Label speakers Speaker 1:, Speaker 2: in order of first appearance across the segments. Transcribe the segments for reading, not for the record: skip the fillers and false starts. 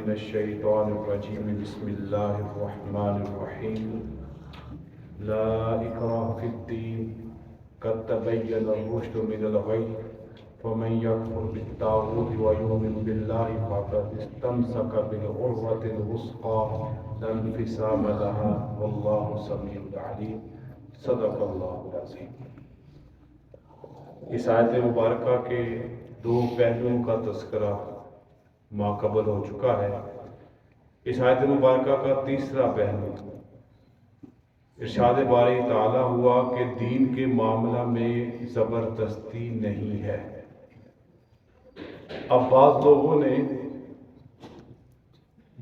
Speaker 1: من الشیطان الرجیم بسم اللہ الرحمن الرحیم لا اکراہ فی الدین قد تبین الرشد من الغی فمن یکفر بالطاغوت ویؤمن باللہ فقد استمسک بالعروۃ الوثقی لا انفصام لها واللہ سمیع علیم صدق اللہ العظیم۔ اس آیت مبارکہ کے دو پہلوؤں کا تذکرہ ماقبل ہو چکا ہے۔ اس آیت مبارکہ کا تیسرا پہلو ارشاد باری تعالیٰ ہوا کہ دین کے معاملہ میں زبردستی نہیں ہے۔ اب بعض لوگوں نے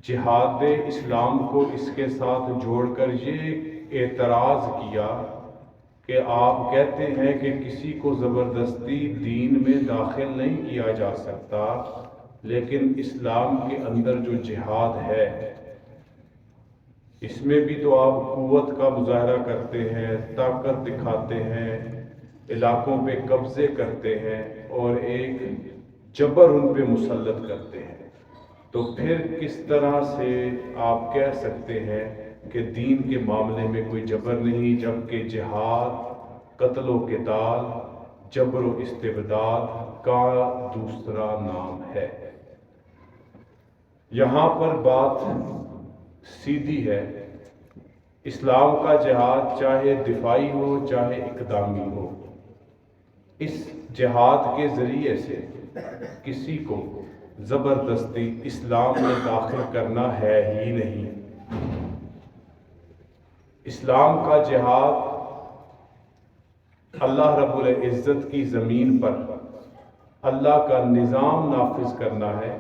Speaker 1: جہاد اسلام کو اس کے ساتھ جوڑ کر یہ اعتراض کیا کہ آپ کہتے ہیں کہ کسی کو زبردستی دین میں داخل نہیں کیا جا سکتا، لیکن اسلام کے اندر جو جہاد ہے اس میں بھی تو آپ قوت کا مظاہرہ کرتے ہیں، طاقت دکھاتے ہیں، علاقوں پہ قبضے کرتے ہیں اور ایک جبر ان پہ مسلط کرتے ہیں، تو پھر کس طرح سے آپ کہہ سکتے ہیں کہ دین کے معاملے میں کوئی جبر نہیں، جبکہ جہاد قتل و قتال جبر و استبداد کا دوسرا نام ہے۔ یہاں پر بات سیدھی ہے، اسلام کا جہاد چاہے دفاعی ہو چاہے اقدامی ہو، اس جہاد کے ذریعے سے کسی کو زبردستی اسلام میں داخل کرنا ہے ہی نہیں۔ اسلام کا جہاد اللہ رب العزت کی زمین پر اللہ کا نظام نافذ کرنا ہے،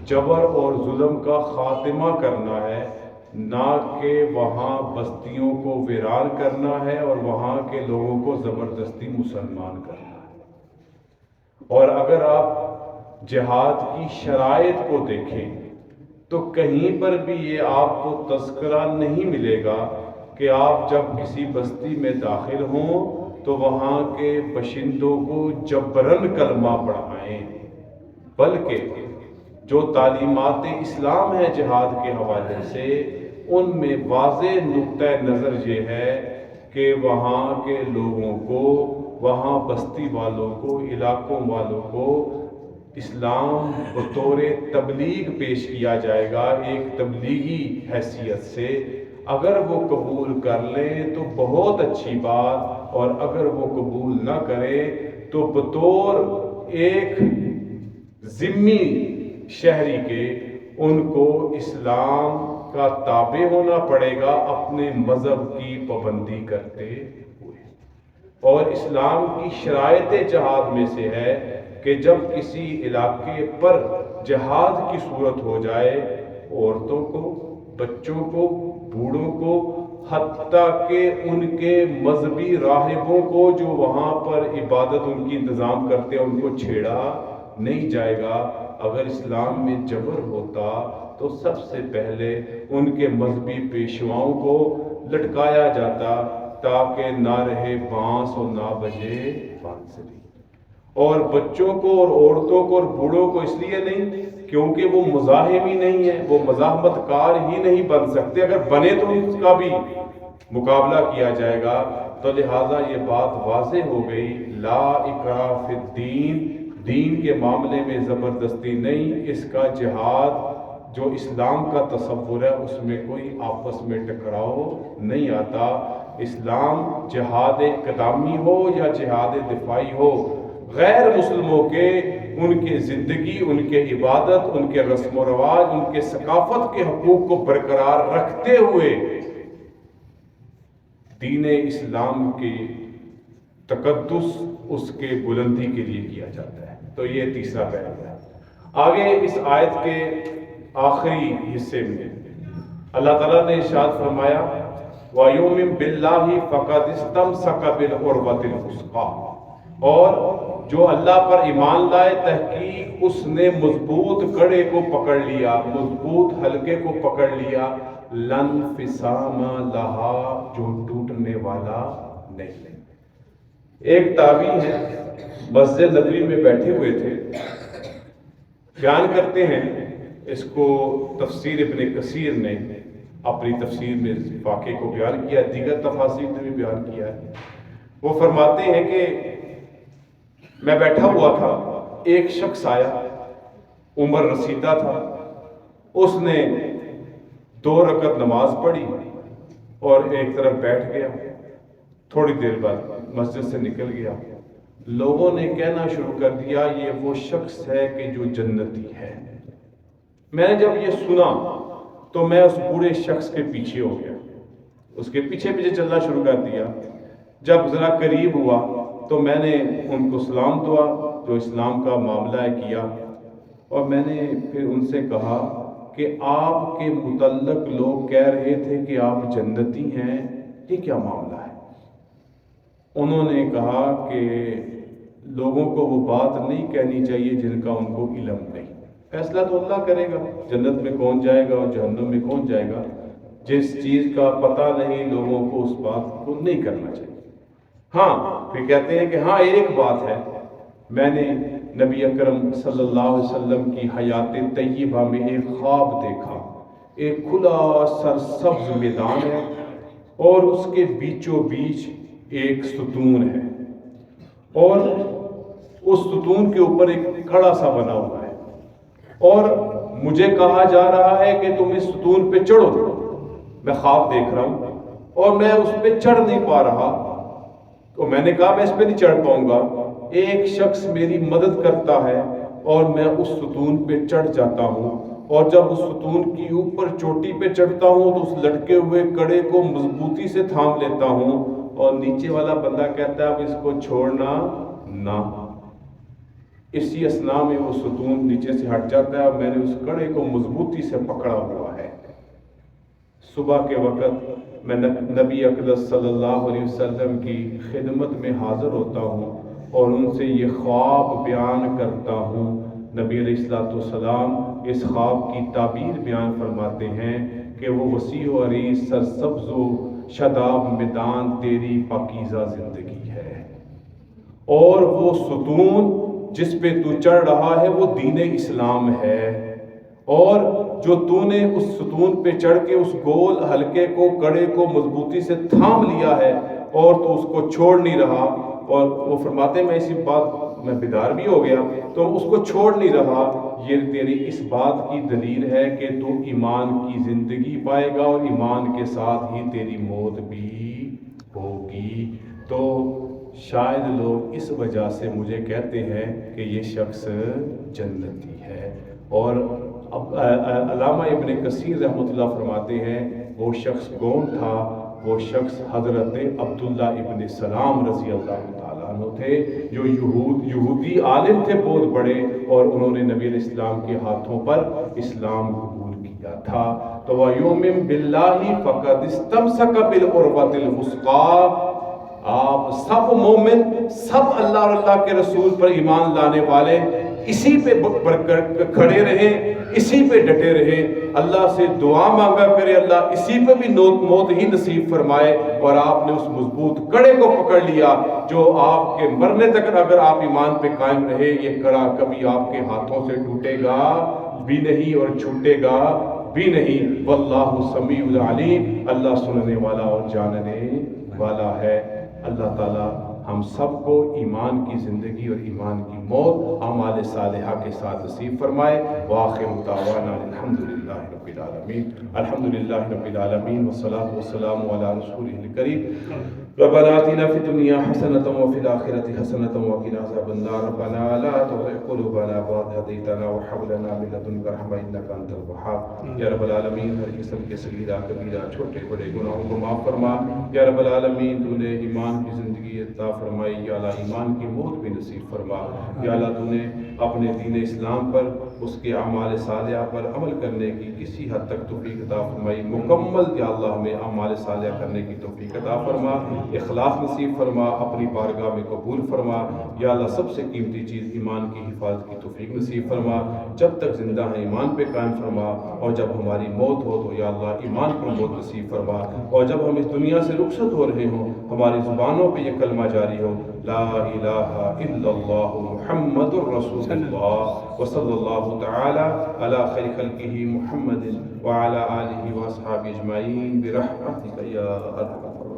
Speaker 1: جبر اور ظلم کا خاتمہ کرنا ہے، نہ کہ وہاں بستیوں کو ویران کرنا ہے اور وہاں کے لوگوں کو زبردستی مسلمان کرنا ہے۔ اور اگر آپ جہاد کی شرائط کو دیکھیں تو کہیں پر بھی یہ آپ کو تذکرہ نہیں ملے گا کہ آپ جب کسی بستی میں داخل ہوں تو وہاں کے باشندوں کو جبراً کلمہ پڑھائیں، بلکہ جو تعلیمات اسلام ہے جہاد کے حوالے سے ان میں واضح نقطہ نظر یہ ہے کہ وہاں کے لوگوں کو، وہاں بستی والوں کو، علاقوں والوں کو اسلام بطور تبلیغ پیش کیا جائے گا، ایک تبلیغی حیثیت سے۔ اگر وہ قبول کر لیں تو بہت اچھی بات، اور اگر وہ قبول نہ کرے تو بطور ایک ذمی شہری کے ان کو اسلام کا تابع ہونا پڑے گا اپنے مذہب کی پابندی کرتے ہوئے۔ اور اسلام کی شرائط جہاد میں سے ہے کہ جب کسی علاقے پر جہاد کی صورت ہو جائے، عورتوں کو، بچوں کو، بوڑھوں کو، حتیٰ کہ ان کے مذہبی راہبوں کو جو وہاں پر عبادت ان کی انتظام کرتے ہیں ان کو چھیڑا نہیں جائے گا۔ اگر اسلام میں جبر ہوتا تو سب سے پہلے ان کے مذہبی پیشواؤں کو لٹکایا جاتا تاکہ نہ رہے بانس اور نہ بجے بانسری، اور بچوں کو اور عورتوں کو اور بوڑھوں کو اس لیے نہیں کیونکہ وہ مزاحم ہی نہیں ہیں، وہ مزاحمت کار ہی نہیں بن سکتے، اگر بنے تو اس کا بھی مقابلہ کیا جائے گا۔ تو لہٰذا یہ بات واضح ہو گئی، لا اکراہ فی الدین، دین کے معاملے میں زبردستی نہیں۔ اس کا جہاد جو اسلام کا تصور ہے اس میں کوئی آپس میں ٹکراؤ نہیں آتا۔ اسلام جہاد اقدامی ہو یا جہاد دفاعی ہو، غیر مسلموں کے ان کے زندگی، ان کے عبادت، ان کے رسم و رواج، ان کے ثقافت کے حقوق کو برقرار رکھتے ہوئے دین اسلام کی تقدس اس کے بلندی کے لیے کیا جاتا ہے۔ تو یہ تیسرا پہلو ہے۔ آگے اس آیت کے آخری حصے میں اللہ تعالیٰ نے ارشاد فرمایا وَيُؤْمِن بِاللَّهِ فَقَدِ اسْتَمْسَكَ بِالْعُرْوَةِ الْوُثْقَىٰ، اور جو اللہ پر ایمان لائے تحقیق اس نے مضبوط کڑے کو پکڑ لیا، مضبوط حلقے کو پکڑ لیا، لَا انفصام لَهَا، جو ٹوٹنے والا نہیں۔ ایک تابعی ہے، مسجد نبوی میں بیٹھے ہوئے تھے، بیان کرتے ہیں اس کو تفسیر ابن کثیر نے اپنی تفسیر میں واقعے کو بیان کیا ہے، دیگر تفاسیر نے بھی بیان کیا ہے۔ وہ فرماتے ہیں کہ میں بیٹھا ہوا تھا، ایک شخص آیا، عمر رسیدہ تھا، اس نے 2 رکعت نماز پڑھی اور ایک طرف بیٹھ گیا، تھوڑی دیر بعد مسجد سے نکل گیا۔ لوگوں نے کہنا شروع کر دیا یہ وہ شخص ہے کہ جو جنتی ہے۔ میں نے جب یہ سنا تو میں اس بوڑھے شخص کے پیچھے ہو گیا، اس کے پیچھے پیچھے چلنا شروع کر دیا۔ جب ذرا قریب ہوا تو میں نے ان کو سلام دعا جو اسلام کا معاملہ ہے کیا، اور میں نے پھر ان سے کہا کہ آپ کے متعلق لوگ کہہ رہے تھے کہ آپ جنتی ہیں، یہ کیا معاملہ ہے؟ انہوں نے کہا کہ لوگوں کو وہ بات نہیں کہنی چاہیے جن کا ان کو علم نہیں، فیصلہ تو اللہ کرے گا، جنت میں کون جائے گا اور جہنم میں کون جائے گا، جس چیز کا پتہ نہیں لوگوں کو اس بات کو نہیں کرنا چاہیے۔ ہاں پھر کہتے ہیں کہ ہاں ایک بات ہے، میں نے نبی اکرم صلی اللہ علیہ وسلم کی حیات طیبہ میں ایک خواب دیکھا، ایک کھلا سرسبز میدان ہے اور اس کے بیچوں بیچ ایک ستون ہے، اور اس ستون کے اوپر ایک کھڑا سا بنا ہوا ہے، اور مجھے کہا جا رہا ہے کہ تم اس ستون پہ چڑھو۔ میں خواب دیکھ رہا ہوں اور میں اس پہ چڑھ نہیں پا رہا، تو میں نے کہا میں اس پہ نہیں چڑھ پاؤں گا۔ ایک شخص میری مدد کرتا ہے اور میں اس ستون پہ چڑھ جاتا ہوں، اور جب اس ستون کی اوپر چوٹی پہ چڑھتا ہوں تو اس لٹکے ہوئے کڑے کو مضبوطی سے تھام لیتا ہوں، اور نیچے والا بندہ کہتا ہے اب اس کو چھوڑنا نہ۔ اسی اسنا میں وہ ستون نیچے سے ہٹ جاتا ہے اور میں نے اس کڑے کو مضبوطی سے پکڑا ہوا ہے۔ صبح کے وقت میں نبی اقدس صلی اللہ علیہ وسلم کی خدمت میں حاضر ہوتا ہوں اور ان سے یہ خواب بیان کرتا ہوں۔ نبی علیہ السلام اس خواب کی تعبیر بیان فرماتے ہیں کہ وہ وسیع و عریض سرسبز و شاداب میدان تیری پاکیزہ زندگی ہے، اور وہ ستون جس پہ تو چڑھ رہا ہے وہ دین اسلام ہے، اور جو تو نے اس ستون پہ چڑھ کے اس گول حلقے کو کڑے کو مضبوطی سے تھام لیا ہے اور تو اس کو چھوڑ نہیں رہا۔ اور وہ فرماتے ہیں میں اسی بات میں بیدار بھی ہو گیا، تو اس کو چھوڑ نہیں رہا، یہ تیری اس بات کی دلیل ہے کہ تو ایمان کی زندگی پائے گا اور ایمان کے ساتھ ہی تیری موت بھی ہوگی۔ تو شاید لوگ اس وجہ سے مجھے کہتے ہیں کہ یہ شخص جنتی ہے۔ اور علامہ ابن کثیر رحمۃ اللہ فرماتے ہیں وہ شخص کون تھا؟ وہ شخص حضرت عبداللہ ابن سلام رضی اللہ تعالیٰ عنہ تھے، جو یہودی عالم تھے بہت بڑے، اور انہوں نے نبی علیہ السلام کے ہاتھوں پر اسلام قبول کیا تھا۔ تو وَيُؤْمِن بِاللَّهِ فَقَدِ اسْتَمْسَكَ بِالْعُرْوَةِ الْوُثْقَىٰ، آپ سب مومن، سب اللہ اور اللہ کے رسول پر ایمان لانے والے اسی پہ کھڑے رہیں، اسی پہ ڈٹے رہیں، اللہ سے دعا مانگا کرے اللہ اسی پہ بھی موت ہی نصیب فرمائے، اور آپ نے اس مضبوط کڑے کو پکڑ لیا جو آپ کے مرنے تک اگر آپ ایمان پہ قائم رہے یہ کڑا کبھی آپ کے ہاتھوں سے ٹوٹے گا بھی نہیں اور چھوٹے گا بھی نہیں۔ واللہ سمیع العلیم، اللہ سننے والا اور جاننے والا ہے۔ اللہ تعالی ہم سب کو ایمان کی زندگی اور ایمان کی موت اعمال صالحہ کے ساتھ نصیب فرمائے۔ وآخر دعوانا الحمدللہ رب العالمین، الحمدللہ رب العالمین، والصلاة والسلام علی رسولہ الکریم۔ ربنا آتنا فی الدنیا حسنۃ وفی الآخرۃ حسنۃ وقنا عذاب النار، ربنا لا تزغ قلوبنا بعد إذ هديتنا وهب لنا من لدنک رحمۃ انک انت الوہاب۔ یا رب العالمین ہر قسم کے صغیرہ کبیرہ چھوٹے بڑے گناہوں کو معاف فرما۔ یا رب العالمین تو نے ایمان کی زندگی عطا فرمائی، یا اللہ ایمان کی موت بھی نصیب فرما۔ یا اللہ تو نے اپنے دین اسلام پر، اس کے اعمال صالحہ پر عمل کرنے کی کسی حد تک توفیق عطا فرمائی، مکمل یا اللہ ہمیں اعمال صالحہ کرنے کی توفیق عطا فرما، اخلاص نصیب فرما، اپنی بارگاہ میں قبول فرما۔ یا اللہ سب سے قیمتی چیز ایمان کی حفاظت کی توفیق نصیب فرما، جب تک زندہ ہیں ایمان پہ قائم فرما، اور جب ہماری موت ہو تو یا اللہ ایمان پر موت نصیب فرما، اور جب ہم اس دنیا سے رخصت ہو رہے ہوں ہماری زبانوں پہ یہ کلمہ جاری ہو لا الہ الا اللہ محمد الرسول اللہ وصلی اللہ تعالی علی خیر خلقہ محمد وعلی آلہ واصحابہ اجمعین برحمتک یا ارحم الراحمین.